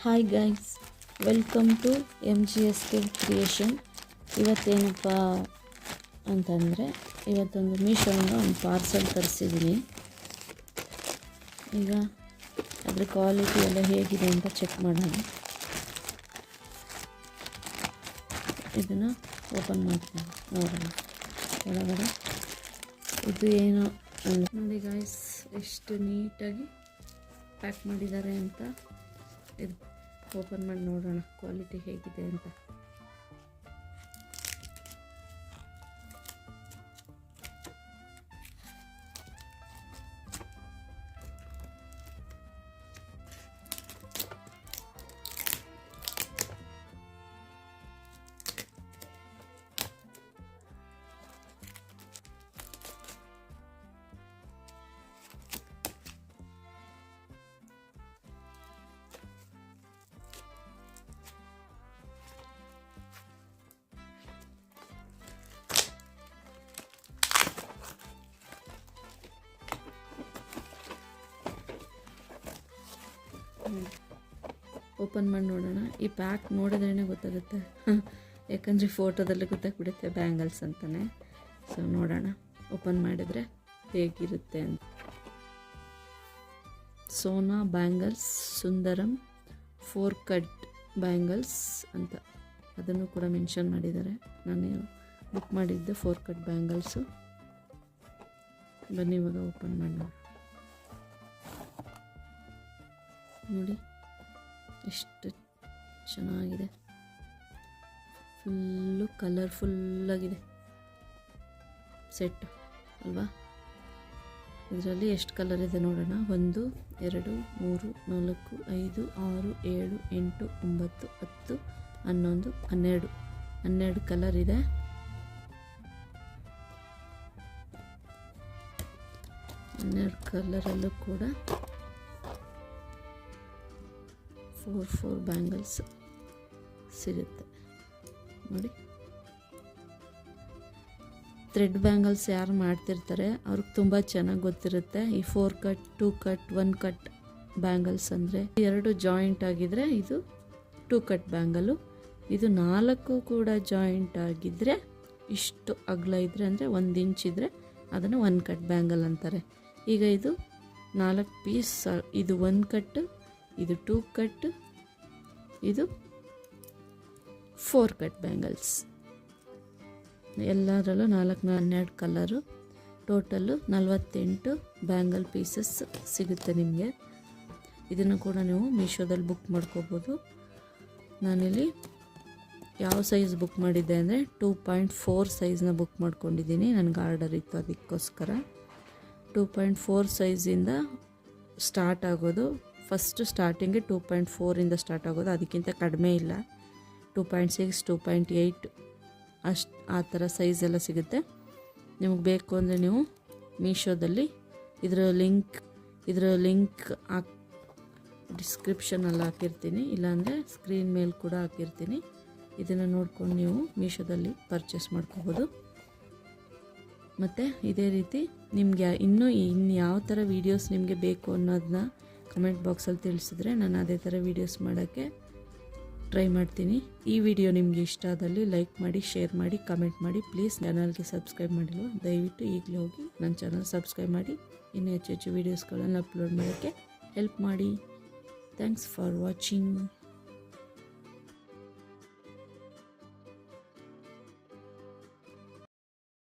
Hi guys, welcome to MGSK creation. ಇವತ್ತೇನಪ್ಪ ಅಂತಂದರೆ, ಇವತ್ತೊಂದು ಮೀಶೋಯಿಂದ ಒಂದು ಪಾರ್ಸೆಲ್ ತರಿಸಿದ್ದೀನಿ. ಈಗ ಅದ್ರ ಕ್ವಾಲಿಟಿ ಎಲ್ಲ ಹೇಗಿದೆ ಅಂತ ಚೆಕ್ ಮಾಡೋಣ. ಇದನ್ನು ಓಪನ್ ಮಾಡ್ತೀನಿ, ನೋಡೋಣ ಒಳಗಡೆ ಇದು ಏನು ನೋಡಿ ಗೈಸ್, ಎಷ್ಟು ನೀಟಾಗಿ ಪ್ಯಾಕ್ ಮಾಡಿದ್ದಾರೆ ಅಂತ. ಇದು ಓಪನ್ ಮಾಡಿ ನೋಡೋಣ ಕ್ವಾಲಿಟಿ ಹೇಗಿದೆ ಅಂತ. ಓಪನ್ ಮಾಡಿ ನೋಡೋಣ. ಈ ಪ್ಯಾಕ್ ನೋಡಿದ್ರೇ ಗೊತ್ತಾಗುತ್ತೆ, ಯಾಕಂದರೆ ಫೋಟೋದಲ್ಲಿ ಗೊತ್ತಾಗ್ಬಿಡುತ್ತೆ ಬ್ಯಾಂಗಲ್ಸ್ ಅಂತಲೇ. ಸೊ ನೋಡೋಣ ಓಪನ್ ಮಾಡಿದರೆ ಹೇಗಿರುತ್ತೆ ಅಂತ. ಸೋನಾ ಬ್ಯಾಂಗಲ್ಸ್ ಸುಂದರಂ 4 ಕಟ್ ಬ್ಯಾಂಗಲ್ಸ್ ಅಂತ ಅದನ್ನು ಕೂಡ ಮೆನ್ಷನ್ ಮಾಡಿದ್ದಾರೆ. ನಾನು ಬುಕ್ ಮಾಡಿದ್ದೆ 4 ಕಟ್ ಬ್ಯಾಂಗಲ್ಸು. ಬನ್ನಿ ಇವಾಗ ಓಪನ್ ಮಾಡಿ ನೋಡಿ ಎಷ್ಟು ಚೆನ್ನಾಗಿದೆ. ಫುಲ್ಲು ಕಲರ್ಫುಲ್ಲಾಗಿದೆ ಸೆಟ್ ಅಲ್ವಾ. ಇದರಲ್ಲಿ ಎಷ್ಟು ಕಲರ್ ಇದೆ ನೋಡೋಣ. 1 2 3 4 5 6 7 8 9 10 11 12 ಕಲರ್ ಇದೆ. ಕಲರಲ್ಲೂ ಕೂಡ 4 ಬ್ಯಾಂಗಲ್ಸ್ ಸಿಗುತ್ತೆ ನೋಡಿ. ಥ್ರೆಡ್ ಬ್ಯಾಂಗಲ್ಸ್ ಯಾರು ಮಾಡ್ತಿರ್ತಾರೆ ಅವ್ರಿಗೆ ತುಂಬ ಚೆನ್ನಾಗಿ ಗೊತ್ತಿರುತ್ತೆ. ಈ 4 ಕಟ್ 2 ಕಟ್ 1 ಕಟ್ ಬ್ಯಾಂಗಲ್ಸ್ ಅಂದರೆ 2 ಜಾಯಿಂಟ್ ಆಗಿದ್ರೆ ಇದು 2 ಕಟ್ ಬ್ಯಾಂಗಲು. ಇದು 4 ಕೂಡ ಜಾಯಿಂಟ್ ಆಗಿದ್ದರೆ, ಇಷ್ಟು ಅಗಲ ಇದ್ದರೆ ಅಂದರೆ 1 ಇಂಚ್ ಇದ್ದರೆ ಅದನ್ನು 1 ಕಟ್ ಬ್ಯಾಂಗಲ್ ಅಂತಾರೆ. ಈಗ ಇದು 4 ಪೀಸ್, ಇದು 1 ಕಟ್, ಇದು 2 ಕಟ್, ಇದು 4 ಕಟ್ ಬ್ಯಾಂಗಲ್ಸ್. ಎಲ್ಲದರಲ್ಲೂ 12 ಕಲರು. ಟೋಟಲ್ಲು 48 ಬ್ಯಾಂಗಲ್ ಪೀಸಸ್ ಸಿಗುತ್ತೆ ನಿಮಗೆ. ಇದನ್ನು ಕೂಡ ನೀವು ಮೀಶೋದಲ್ಲಿ ಬುಕ್ ಮಾಡ್ಕೋಬೋದು. ನಾನಿಲ್ಲಿ ಯಾವ ಸೈಜ್ ಬುಕ್ ಮಾಡಿದ್ದೆ ಅಂದರೆ 2.4 ಸೈಜ್ನ ಬುಕ್ ಮಾಡ್ಕೊಂಡಿದ್ದೀನಿ. ನನಗೆ ಆರ್ಡರ್ ಇತ್ತು, ಅದಕ್ಕೋಸ್ಕರ 2.4 ಸೈಜಿಂದ ಸ್ಟಾರ್ಟ್ ಆಗೋದು. ಫಸ್ಟ್ ಸ್ಟಾರ್ಟಿಂಗ್ಗೆ 2.4ಇಂದ ಸ್ಟಾರ್ಟ್ ಆಗೋದು, ಅದಕ್ಕಿಂತ ಕಡಿಮೆ ಇಲ್ಲ. 2.6 2.8 ಅಷ್ಟು ಆ ಥರ ಸೈಜೆಲ್ಲ ಸಿಗುತ್ತೆ. ನಿಮಗೆ ಬೇಕು ಅಂದರೆ ನೀವು ಮೀಶೋದಲ್ಲಿ ಇದರ ಲಿಂಕ್ ಡಿಸ್ಕ್ರಿಪ್ಷನಲ್ಲಿ ಹಾಕಿರ್ತೀನಿ, ಇಲ್ಲಾಂದರೆ ಸ್ಕ್ರೀನ್ ಮೇಲೆ ಕೂಡ ಹಾಕಿರ್ತೀನಿ. ಇದನ್ನು ನೋಡ್ಕೊಂಡು ನೀವು ಮೀಶೋದಲ್ಲಿ ಪರ್ಚೇಸ್ ಮಾಡ್ಕೋಬೋದು. ಮತ್ತು ಇದೇ ರೀತಿ ನಿಮಗೆ ಇನ್ನು ಯಾವ ಥರ ವೀಡಿಯೋಸ್ ನಿಮಗೆ ಬೇಕು ಅನ್ನೋದನ್ನ ಕಮೆಂಟ್ ಬಾಕ್ಸಲ್ಲಿ ತಿಳಿಸಿದ್ರೆ ನಾನು ಅದೇ ಥರ ವೀಡಿಯೋಸ್ ಮಾಡೋಕ್ಕೆ ಟ್ರೈ ಮಾಡ್ತೀನಿ. ಈ ವಿಡಿಯೋ ನಿಮಗೆ ಇಷ್ಟ ಆದಲ್ಲಿ ಲೈಕ್ ಮಾಡಿ, ಶೇರ್ ಮಾಡಿ, ಕಮೆಂಟ್ ಮಾಡಿ. ಪ್ಲೀಸ್ ಚಾನಲ್ಗೆ ಸಬ್ಸ್ಕ್ರೈಬ್ ಮಾಡಿಲ್ವ ದಯವಿಟ್ಟು ಈಗಲೇ ಹೋಗಿ ನನ್ನ ಚಾನಲ್ ಸಬ್ಸ್ಕ್ರೈಬ್ ಮಾಡಿ. ಇನ್ನೂ ಹೆಚ್ಚು ವೀಡಿಯೋಸ್ಗಳನ್ನು ಅಪ್ಲೋಡ್ ಮಾಡೋಕ್ಕೆ ಹೆಲ್ಪ್ ಮಾಡಿ. Thanks for watching.